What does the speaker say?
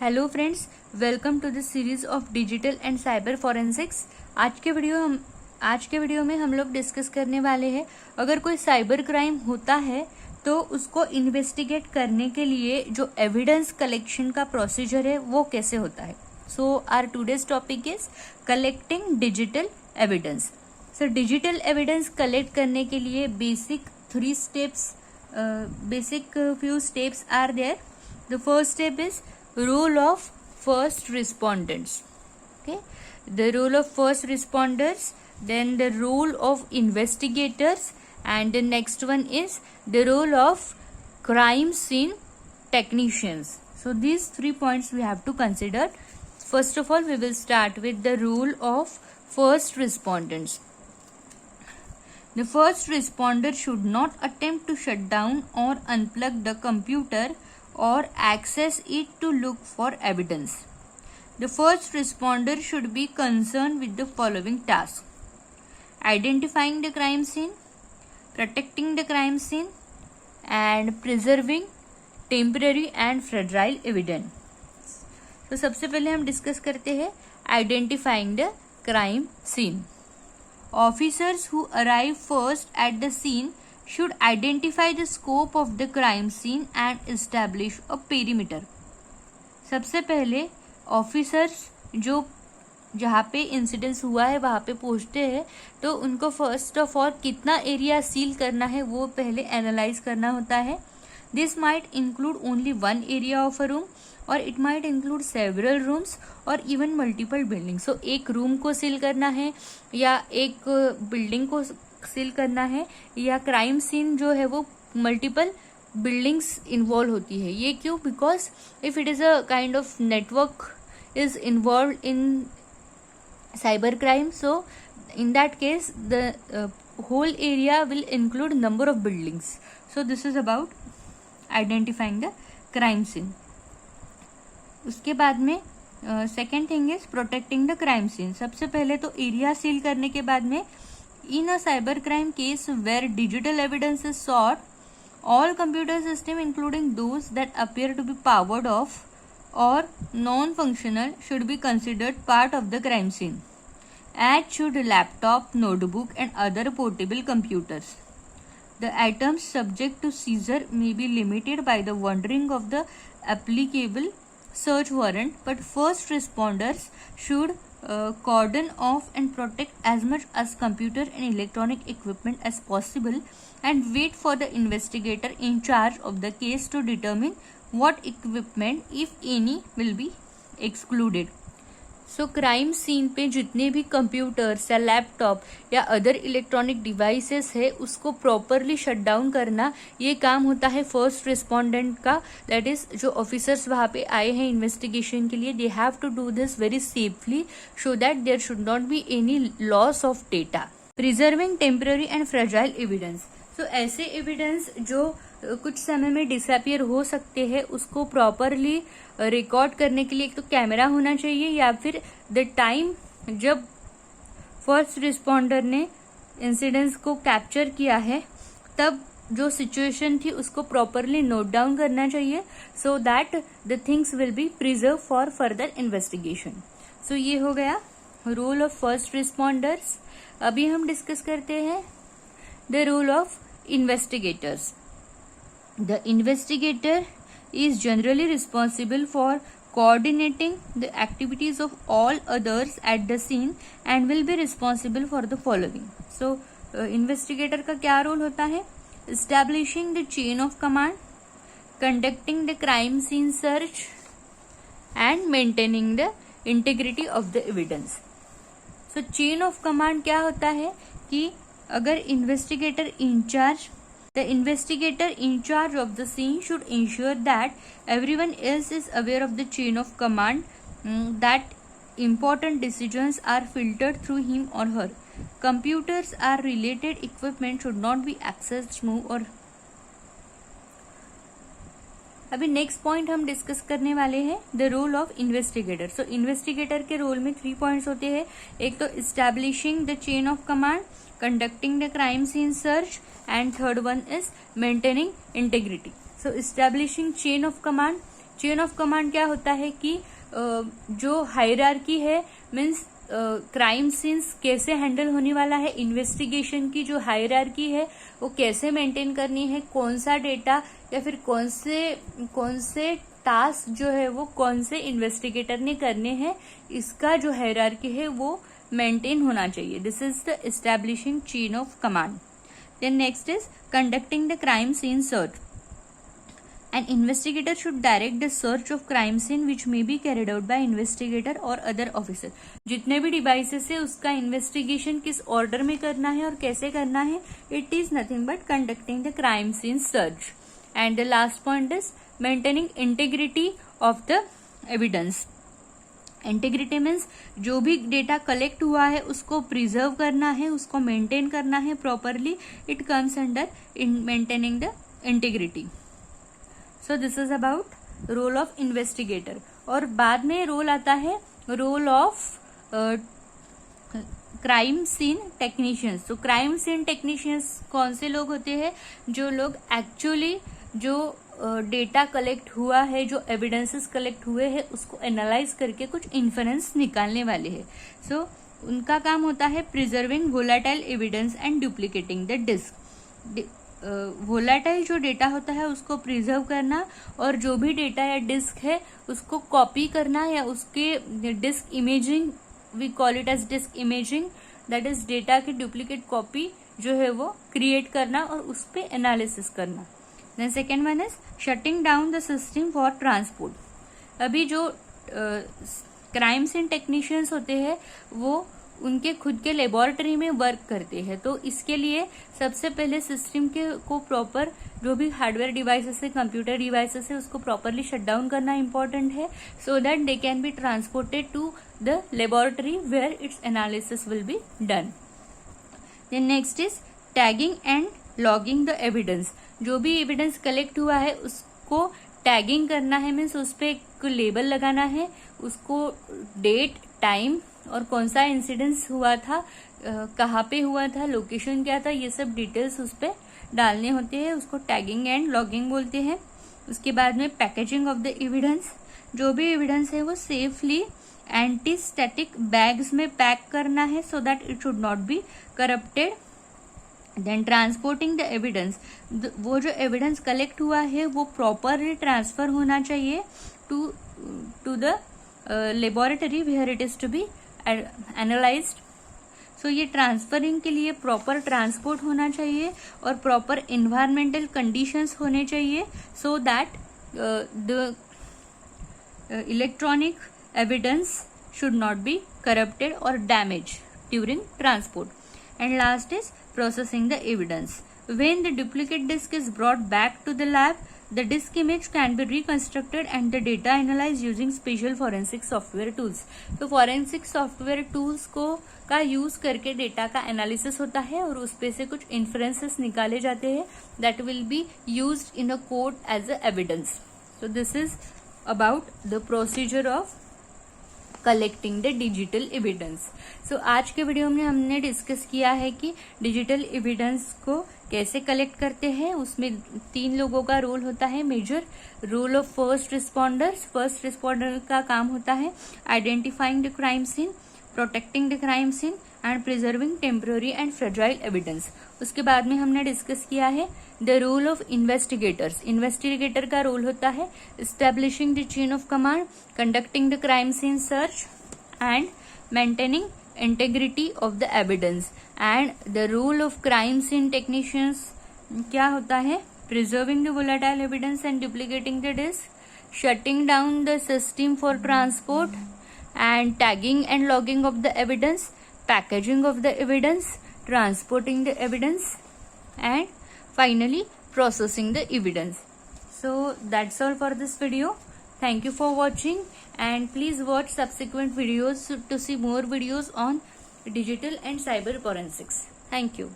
Hello friends, welcome to the series of digital and cyber forensics. आज के video में हम लोग डिस्कस करने वाले हैं अगर कोई साइबर क्राइम होता है तो उसको इन्वेस्टिगेट करने के लिए जो एविडेंस कलेक्शन का प्रोसीजर है वो कैसे होता है। So our today's topic is collecting digital evidence. So digital evidence collect करने के लिए basic few steps are there. The first step is role of first responders. Okay, the role of first responders, then the role of investigators, and the next one is the role of crime scene technicians. So these 3 points we have to consider. First of all, we will start with the role of first responders. The first responder should not attempt to shut down or unplug the computer or access it to look for evidence. The first responder should be concerned with the following tasks: identifying the crime scene, protecting the crime scene, and preserving temporary and fragile evidence. तो सबसे पहले हम discuss करते हैं identifying the crime scene. Officers who arrive first at the scene should identify the scope of the crime scene and establish a perimeter. सबसे पहले officers जो जहाँ पे इंसिडेंस हुआ है वहाँ पे पहुँचते हैं तो उनको फर्स्ट ऑफ ऑल कितना एरिया सील करना है वो पहले एनालाइज करना होता है. This might include only one area of a room और it might include several rooms और इवन मल्टीपल बिल्डिंग. सो एक रूम को सील करना है या एक बिल्डिंग को सील करना है या क्राइम सीन जो है वो मल्टीपल बिल्डिंग्स इन्वॉल्व होती है. ये क्यों? Because if it is a kind of network is involve in cyber crime, so in that case the whole area will include number of buildings. So this is about identifying the crime scene. उसके बाद में second thing is protecting the crime scene. सबसे पहले तो area seal करने के बाद में in a cyber crime case where digital evidence is sought, all computer system including those that appear to be powered off और non functional should be considered part of the crime scene, as should laptop, notebook and other portable computers. The items subject to seizure may be limited by the wording of the applicable search warrant, but first responders should cordon off and protect as much as computer and electronic equipment as possible and wait for the investigator in charge of the case to determine what equipment, if any, will be excluded. So crime scene पे जितने भी computers या laptop या other electronic devices है उसको properly shut down करना ये काम होता है फर्स्ट रिस्पोंडेंट का. दैट इज जो ऑफिसर्स वहाँ पे आए हैं इन्वेस्टिगेशन के लिए, they have to do this very safely so that there should not be any loss of data. Preserving temporary and fragile evidence. So ऐसे एविडेंस जो कुछ समय में डिसअपियर हो सकते हैं उसको प्रॉपरली रिकॉर्ड करने के लिए एक तो कैमरा होना चाहिए या फिर द टाइम जब फर्स्ट रिस्पॉन्डर ने इंसिडेंट्स को कैप्चर किया है तब जो सिचुएशन थी उसको प्रॉपरली नोट डाउन करना चाहिए so that the things will be preserve for further investigation. So ये हो गया रोल ऑफ फर्स्ट रिस्पॉन्डर्स. अभी हम डिस्कस करते हैं the role of investigators. The investigator is generally responsible for coordinating the activities of all others at the scene and will be responsible for the following. So, investigator का क्या role होता है? Establishing the chain of command, conducting the crime scene search and maintaining the integrity of the evidence. So, chain of command क्या होता है कि अगर the investigator in charge of the scene should ensure that everyone else is aware of the chain of command, that important decisions are filtered through him or her. Computers or related equipment should not be accessed, move or. अभी next point हम discuss करने वाले हैं the role of investigator. So investigator के role में 3 points होते हैं. एक तो establishing the chain of command, conducting the crime scene search, and third one is maintaining integrity. So establishing chain of command. Chain of command क्या होता है कि जो हायरार्की है, मीन्स क्राइम सीन्स कैसे हैंडल होने वाला है, इन्वेस्टिगेशन की जो हायरार्की है वो कैसे मेंटेन करनी है, कौन सा डेटा या फिर कौन से टास्क जो है वो कौन से इन्वेस्टिगेटर ने करने हैं, इसका जो हायरार्की है वो मेंटेन होना चाहिए. This is the establishing chain of command. Then next is conducting the crime scene search. An investigator should direct the search of crime scene which may be carried out by investigator or other officer. जितने भी devices है उसका investigation किस order में करना है और कैसे करना है, it is nothing but conducting the crime scene search. And the last point is maintaining integrity of the evidence. Integrity means जो भी डेटा कलेक्ट हुआ है उसको प्रिजर्व करना है, उसको मेंटेन करना है properly. It comes under maintaining the integrity. So this is about role of investigator. और बाद में रोल आता है role of crime scene technicians. तो क्राइम सीन टेक्नीशियंस कौन से लोग होते हैं? जो लोग एक्चुअली जो डेटा कलेक्ट हुआ है, जो एविडेंसेस कलेक्ट हुए हैं उसको एनालाइज करके कुछ इन्फरेंस निकालने वाले हैं. सो उनका काम होता है preserving volatile evidence and duplicating the disk. Volatile जो डेटा होता है उसको प्रिजर्व करना और जो भी डेटा या डिस्क है उसको कॉपी करना या उसके disk imaging, we call it as disk imaging, that is data की डुप्लीकेट कॉपी जो है वो क्रिएट करना और उस पर एनालिसिस करना. Then second one is shutting down the system for transport. अभी जो क्राइम सीन टेक्नीशियंस होते हैं वो उनके खुद के लेबोरेटरी में वर्क करते हैं. तो इसके लिए सबसे पहले सिस्टम के को प्रॉपर जो भी हार्डवेयर डिवाइसेस है, कंप्यूटर डिवाइसेस है, उसको प्रॉपरली शट डाउन करना इंपॉर्टेंट है so that they can be transported to the laboratory where its analysis will be done. Then next is tagging and logging the evidence. जो भी evidence collect हुआ है उसको tagging करना है, मीन्स उस पर एक लेबल लगाना है, उसको डेट, टाइम और कौन सा इंसिडेंस हुआ था, कहाँ पे हुआ था, लोकेशन क्या था, ये सब डिटेल्स उस पर डालने होते हैं. उसको टैगिंग एंड लॉगिंग बोलते हैं. उसके बाद में पैकेजिंग ऑफ द एविडेंस. जो भी एविडेंस है वो सेफली एंटी स्टैटिक बैग्स में पैक करना है so that it should not be corrupted. Then transporting the evidence. वो जो एविडेंस कलेक्ट हुआ है वो प्रॉपरली ट्रांसफर होना चाहिए to the laboratory where it is to be analysed. So ये ट्रांसफरिंग के लिए प्रॉपर ट्रांसपोर्ट होना चाहिए और प्रॉपर इन्वायरमेंटल कंडीशंस होने चाहिए so that the electronic evidence should not be corrupted और damage during transport. And last is processing the evidence. When the duplicate disk is brought back to the lab, the disk image can be reconstructed and the data analyzed using special forensic software tools. तो forensic software tools को का use करके data का analysis होता है और उस पे से कुछ इन्फ्रेंसेस निकाले जाते हैं that will be used in a court as a evidence. So this is about the procedure of collecting the digital evidence. So आज के वीडियो में हमने डिस्कस किया है कि डिजिटल एविडेंस को कैसे कलेक्ट करते हैं. उसमें 3 लोगों का रोल होता है major. Role of first responders. First responder का काम होता है identifying the crime scene, protecting the crime scene and preserving temporary and fragile evidence. उसके बाद में हमने डिस्कस किया है the role of investigators. Investigator का रोल होता है establishing the chain of command, conducting the crime scene search and maintaining integrity of the evidence. And the role of crime scene technicians क्या होता है? Preserving the volatile evidence and duplicating the disk, shutting down the system for transport and tagging and logging of the evidence, packaging of the evidence, transporting the evidence and finally processing the evidence. So that's all for this video. Thank you for watching and please watch subsequent videos to see more videos on digital and cyber forensics. Thank you.